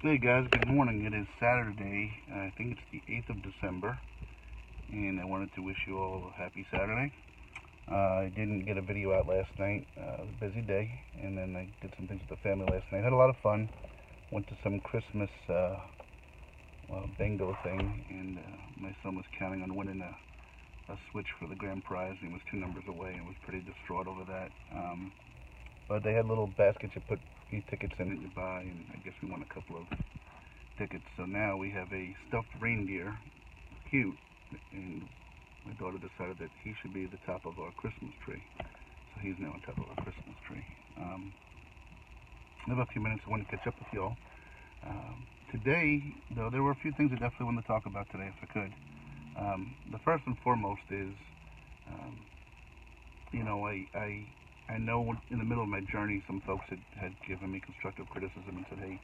Hey guys, good morning. It is Saturday. I think it's the 8th of December, and I wanted to wish you all a happy Saturday. I didn't get a video out last night. It was a busy day, and then I did some things with the family last night. Had a lot of fun. Went to some Christmas bingo thing, and my son was counting on winning a Switch for the grand prize. He was two numbers away and was pretty distraught over that. But they had little baskets you put tickets in that you buy, and I guess we won a couple of tickets. So now we have a stuffed reindeer, cute, and my daughter decided that he should be the top of our Christmas tree. So he's now on top of our Christmas tree. I have a few minutes. I want to catch up with y'all. Today, though, there were a few things I definitely wanted to talk about today if I could. The first and foremost is, I know in the middle of my journey, some folks had given me constructive criticism and said, hey,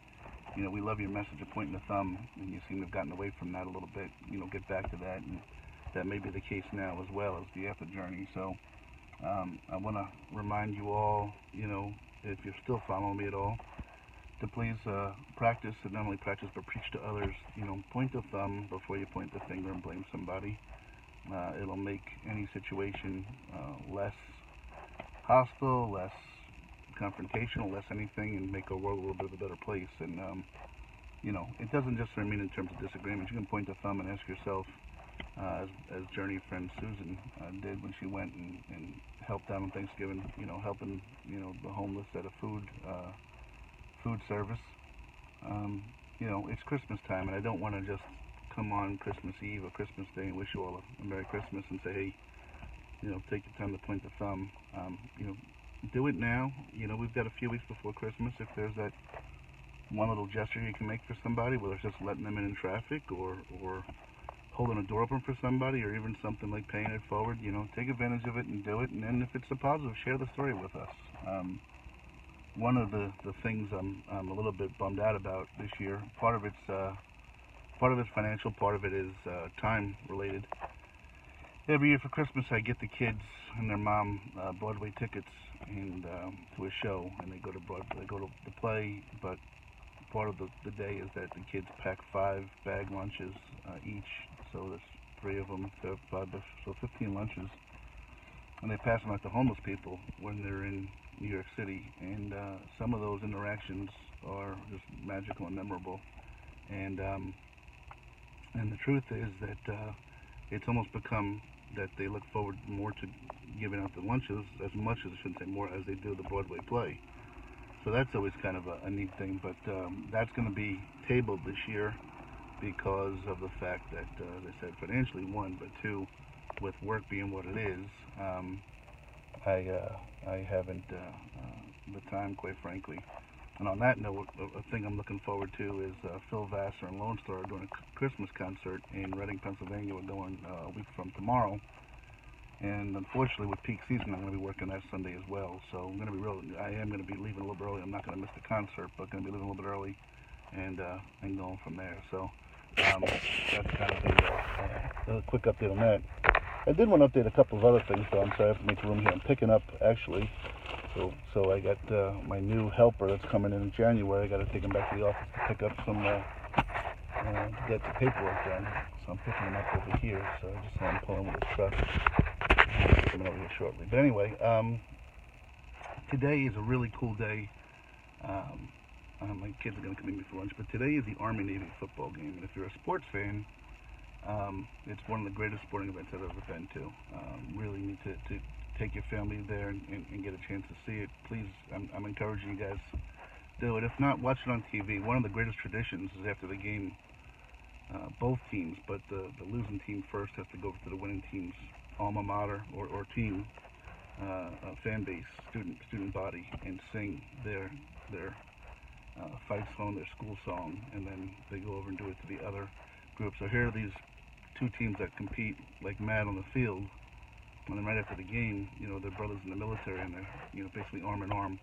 we love your message of pointing the thumb, and you seem to have gotten away from that a little bit. Get back to that, and that may be the case now as well as the after journey. So I want to remind you all, if you're still following me at all, to please practice, and not only practice, but preach to others. Point the thumb before you point the finger and blame somebody. It'll make any situation less hostile, less confrontational, less anything, and make our world a little bit of a better place. And it doesn't just remain in terms of disagreements. You can point the thumb and ask yourself, as Journey friend Susan did when she went and helped out on Thanksgiving, helping the homeless at a food service. It's Christmas time, and I don't want to just come on Christmas Eve or Christmas Day and wish you all a Merry Christmas and say, hey, take your time to point the thumb. Do it now. We've got a few weeks before Christmas. If there's that one little gesture you can make for somebody, whether it's just letting them in traffic or holding a door open for somebody, or even something like paying it forward, take advantage of it and do it. And then if it's a positive, share the story with us. One of the things I'm a little bit bummed out about this year, part of it's financial, part of it is time related. Every year for Christmas, I get the kids and their mom Broadway tickets and to a show, and they go to the play. But part of the day is that the kids pack 5 bag lunches each. So there's 3 of them, so 15 lunches, and they pass them out to homeless people when they're in New York City. And some of those interactions are just magical and memorable. And the truth is that it's almost become that they look forward more to giving out the lunches as much as, I shouldn't say more, as they do the Broadway play. So that's always kind of a neat thing, but that's going to be tabled this year because of the fact that, as I said, financially, one, but two, with work being what it is, I haven't the time, quite frankly. And on that note, a thing I'm looking forward to is Phil Vassar and Lone Star are doing a Christmas concert in Reading, Pennsylvania. We're going a week from tomorrow. And unfortunately, with peak season, I'm going to be working that Sunday as well. So I am going to be leaving a little bit early. I'm not going to miss the concert, but going to be leaving a little bit early and going from there. So that's kind of a quick update on that. I did want to update a couple of other things, though. I'm sorry, I have to make room here. I'm picking up, actually. So I got my new helper that's coming in January. I got to take him back to the office to pick up some, to get the paperwork done. So I'm picking him up over here. So I just saw him pulling with his truck. He's coming over here shortly. But anyway, today is a really cool day. My kids are going to come meet me for lunch, but today is the Army-Navy football game. And if you're a sports fan, it's one of the greatest sporting events I've ever been to. Really need to take your family there and get a chance to see it. Please, I'm encouraging you guys do it. If not, watch it on TV. One of the greatest traditions is after the game, both teams, but the losing team first has to go over to the winning team's alma mater or team fan base, student body, and sing their fight song, their school song, and then they go over and do it to the other group. So here are these two teams that compete like mad on the field. And then right after the game, they're brothers in the military, and they're, basically arm in arm.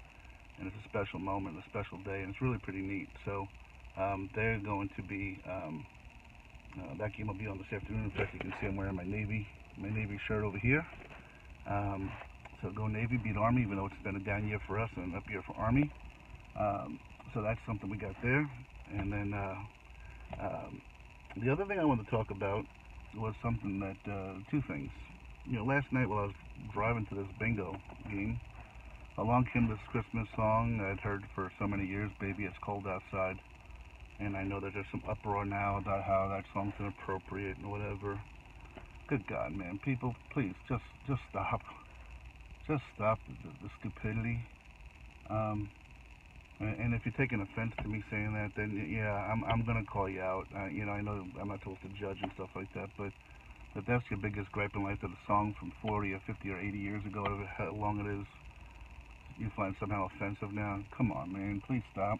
And it's a special moment, a special day, and it's really pretty neat. So they're going to be, that game will be on this afternoon. In fact, you can see I'm wearing my Navy shirt over here. So go Navy, beat Army, even though it's been a down year for us and an up year for Army. So that's something we got there. And then the other thing I wanted to talk about was something that, two things. Last night while I was driving to this bingo game, along came this Christmas song I'd heard for so many years, Baby It's Cold Outside. And I know that there's some uproar now about how that song's inappropriate and whatever. Good God, man. People, please, just stop. Just stop the stupidity. And if you're taking offense to me saying that, then yeah, I'm gonna call you out. I know I'm not supposed to judge and stuff like that, but that's your biggest gripe in life, that a song from 40 or 50 or 80 years ago, however how long it is, you find somehow offensive now. Come on, man, please stop.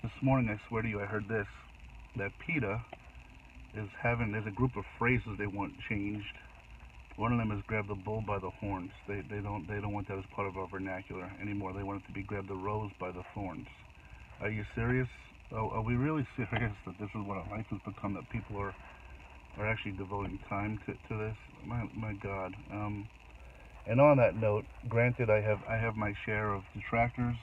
This morning, I swear to you, I heard this, that PETA there's a group of phrases they want changed. One of them is grab the bull by the horns. They don't want that as part of our vernacular anymore. They want it to be grab the rose by the thorns. Are you serious? Are we really serious that this is what our life has become, that people are actually devoting time to this? My God. And on that note, granted, I have my share of detractors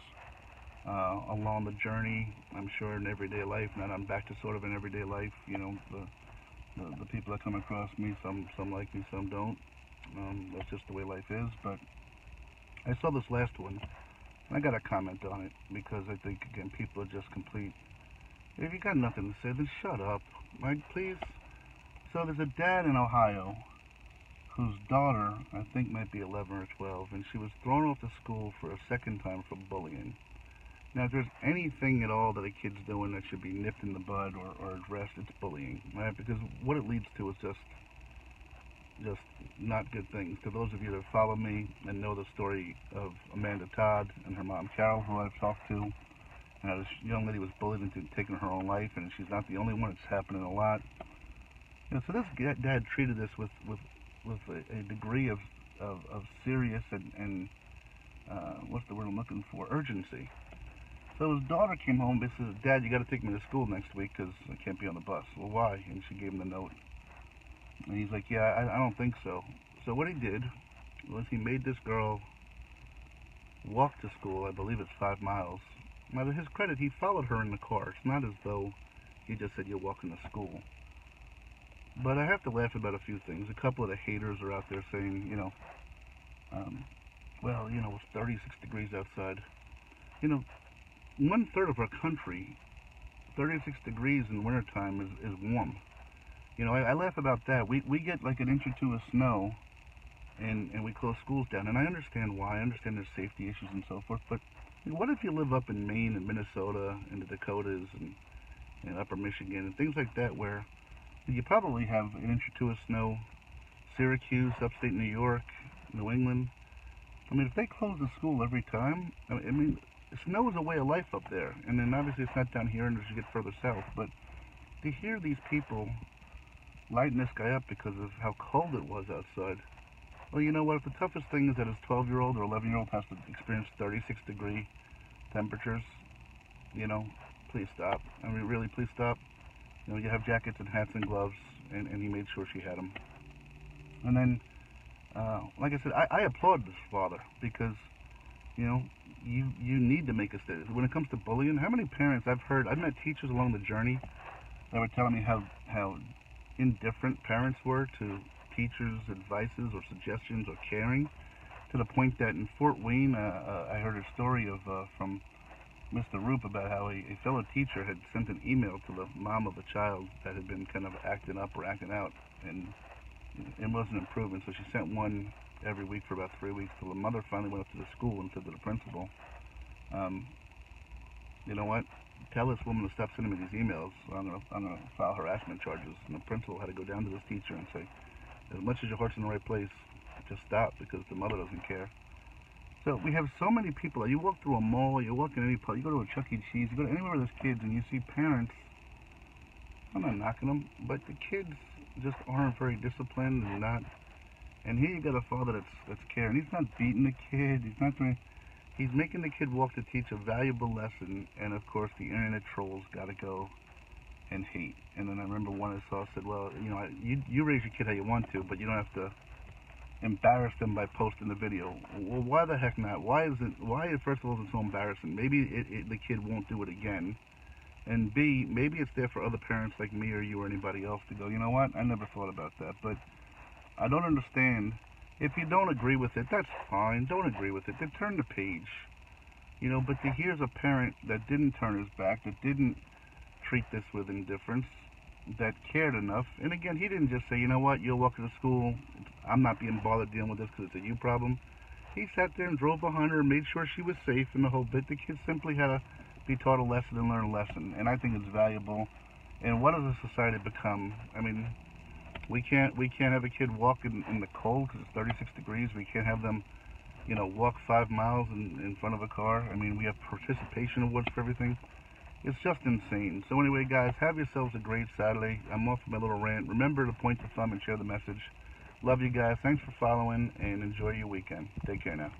along the journey. I'm sure in everyday life. Now I'm back to sort of an everyday life. The people that come across me, some like me, some don't. That's just the way life is. But I saw this last one, and I got to comment on it, because I think, again, people are just complete. If you got nothing to say, then shut up. Please. So there's a dad in Ohio whose daughter, I think, might be 11 or 12, and she was thrown off the school for a second time for bullying. Now, if there's anything at all that a kid's doing that should be nipped in the bud or addressed, it's bullying, right? Because what it leads to is just not good things. To those of you that follow me and know the story of Amanda Todd and her mom Carol, who I've talked to, and how this young lady was bullied into taking her own life, and she's not the only one. It's happening a lot. So this dad treated this with a degree of serious and what's the word I'm looking for? Urgency. So his daughter came home and said, Dad, you got to take me to school next week because I can't be on the bus. Well, why? And she gave him the note. And he's like, yeah, I don't think so. So what he did was he made this girl walk to school. I believe it's 5 miles. Now, to his credit, he followed her in the car. It's not as though he just said, you're walking to school. But I have to laugh about a few things. A couple of the haters are out there saying, it's 36 degrees outside. 1/3 of our country, 36 degrees in wintertime is warm. I laugh about that. We get like an inch or two of snow, and we close schools down. And I understand why. I understand there's safety issues and so forth. But what if you live up in Maine and Minnesota and the Dakotas and upper Michigan and things like that, where you probably have an inch or two of snow? Syracuse, upstate New York, New England. I mean, if they close the school every time, I mean, snow is a way of life up there. And then obviously it's not down here and as you get further south. But to hear these people lighting this guy up because of how cold it was outside, well, you know what? If the toughest thing is that his 12-year-old or 11-year-old has to experience 36-degree temperatures, please stop. I mean, really, please stop. You have jackets and hats and gloves, and he made sure she had them. And then, like I said, I applaud this father because, you need to make a statement. When it comes to bullying, how many parents I've met teachers along the journey that were telling me how indifferent parents were to teachers' advices or suggestions or caring, to the point that in Fort Wayne, I heard a story from Mr. Roop about how a fellow teacher had sent an email to the mom of a child that had been kind of acting up or acting out, and it wasn't improving. So she sent one every week for about 3 weeks till the mother finally went up to the school and said to the principal, you know what? Tell this woman to stop sending me these emails. I'm gonna file harassment charges. And the principal had to go down to this teacher and say, as much as your heart's in the right place, just stop, because the mother doesn't care. So we have so many people. You walk through a mall, you walk in any place, you go to a Chuck E. Cheese, you go to anywhere where there's kids, and you see parents. I'm not knocking them, but the kids just aren't very disciplined and not. And here you got a father that's caring. He's not beating the kid. He's making the kid walk to teach a valuable lesson. And of course, the internet trolls got to go and hate. And then I remember one I saw said, well, you raise your kid how you want to, but you don't have to embarrass them by posting the video. Well, why the heck not? Why first of all, is it so embarrassing? Maybe the kid won't do it again, And B, maybe it's there for other parents like me or you or anybody else to go, you know what, I never thought about that. But I don't understand. If you don't agree with it, that's fine. Don't agree with it. Then turn the page. But here's a parent that didn't turn his back, that didn't treat this with indifference, that cared enough. And again, he didn't just say, you know what, you're walking to school, I'm not being bothered dealing with this because it's a you problem. He sat there and drove behind her and made sure she was safe and the whole bit. The kid simply had to be taught a lesson and learn a lesson. And I think it's valuable. And what does a society become? I mean, we can't have a kid walk in the cold because it's 36 degrees. We can't have them, walk 5 miles in front of a car. I mean, we have participation awards for everything. It's just insane. So anyway, guys, have yourselves a great Saturday. I'm off my little rant. Remember to point the thumb and share the message. Love you guys. Thanks for following, and enjoy your weekend. Take care now.